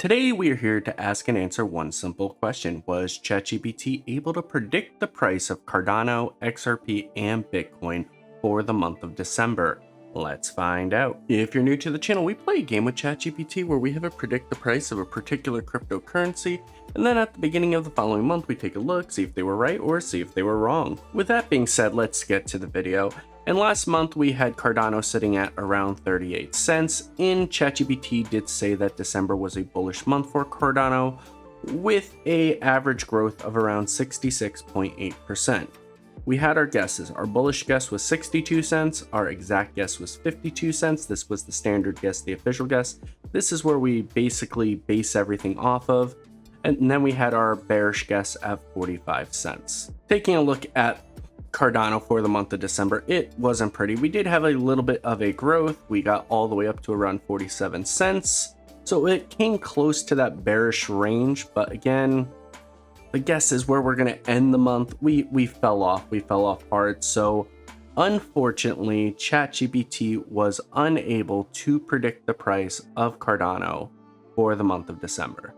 Today we are here to ask and answer one simple question. Was ChatGPT able to predict the price of Cardano, XRP, and Bitcoin for the month of December? Let's find out. If you're new to the channel, we play a game with ChatGPT where we have it predict the price of a particular cryptocurrency, and then at the beginning of the following month we take a look, see if they were right or see if they were wrong. With that being said, let's get to the video. And last month we had Cardano sitting at around 38 cents, and ChatGPT did say that December was a bullish month for Cardano with an average growth of around 66.8%. We had our guesses. Our bullish guess was 62 cents, our exact guess was 52 cents. This was the standard guess, the official guess. This is where we basically base everything off of. And then we had our bearish guess at 45 cents. Taking a look at Cardano for the month of December, it wasn't pretty. We did have a little bit of a growth. We got all the way up to around 47 cents. So it came close to that bearish range, but again, the guess is where we're going to end the month. We fell off hard. So unfortunately, ChatGPT was unable to predict the price of Cardano for the month of December.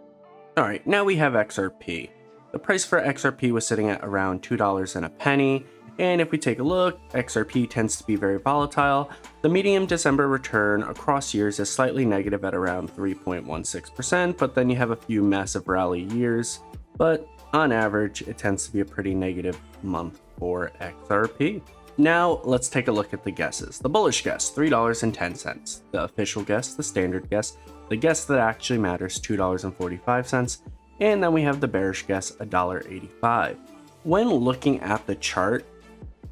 All right, now we have XRP. The price for XRP was sitting at around $2 and a penny. And if we take a look, XRP tends to be very volatile. The median December return across years is slightly negative at around 3.16%, but then you have a few massive rally years. But on average, it tends to be a pretty negative month for XRP. Now let's take a look at the guesses. The bullish guess, $3.10. The official guess, the standard guess, the guess that actually matters, $2.45. And then we have the bearish guess, $1.85. When looking at the chart,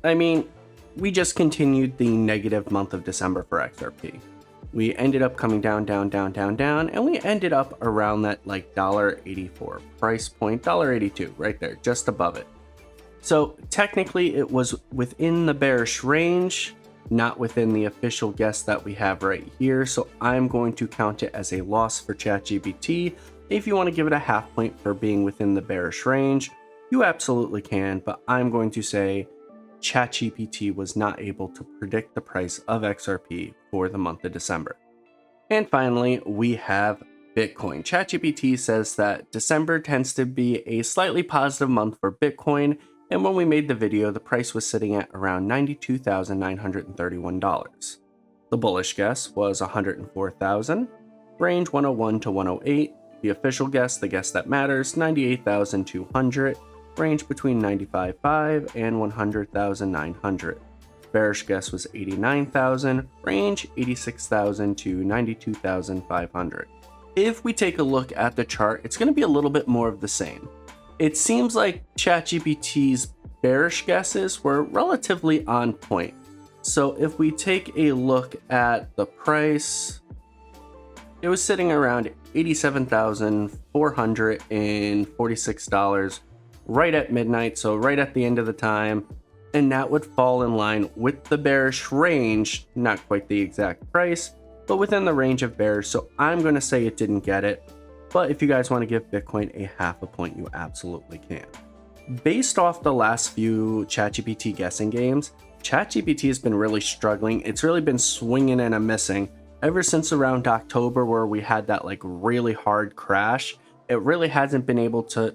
I mean, we just continued the negative month of December for XRP. We ended up coming down, and we ended up around that like $1.84 price point, $1.82 right there, just above it. So technically it was within the bearish range, not within the official guess that we have right here. So I'm going to count it as a loss for ChatGPT. If you want to give it a half point for being within the bearish range, you absolutely can, but I'm going to say ChatGPT was not able to predict the price of XRP for the month of December. And finally, we have Bitcoin. ChatGPT says that December tends to be a slightly positive month for Bitcoin, and when we made the video, the price was sitting at around $92,931. The bullish guess was $104,000, range 101 to 108. The official guess, the guess that matters, 98,200. Range between 95,500 and 100,900. Bearish guess was 89,000, range 86,000 to 92,500. If we take a look at the chart, it's going to be a little bit more of the same. It seems like ChatGPT's bearish guesses were relatively on point. So if we take a look at the price, it was sitting around $87,446 right at midnight, so right at the end of the time, and that would fall in line with the bearish range, not quite the exact price, but within the range of bears. So I'm going to say it didn't get it, but if you guys want to give Bitcoin a half a point, you absolutely can. Based off the last few ChatGPT guessing games, ChatGPT has been really struggling. It's really been swinging and a missing ever since around October, where we had that like really hard crash. It really hasn't been able to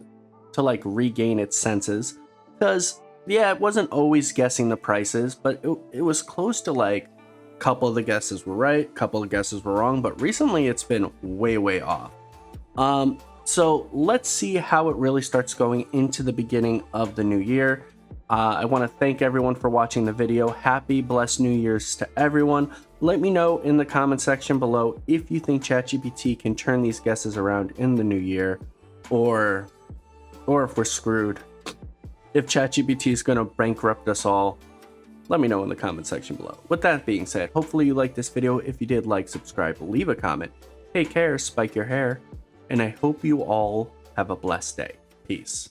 like regain its senses, because yeah, it wasn't always guessing the prices, but it was close to like a couple of the guesses were right, a couple of guesses were wrong, but recently it's been way off. So let's see how it really starts going into the beginning of the new year. I want to thank everyone for watching the video. Happy blessed New Year's to everyone. Let me know in the comment section below if you think ChatGPT can turn these guesses around in the new year, or if we're screwed. If ChatGPT is going to bankrupt us all, let me know in the comment section below. With that being said, hopefully you liked this video. If you did, like, subscribe, leave a comment. Take care, spike your hair, and I hope you all have a blessed day. Peace.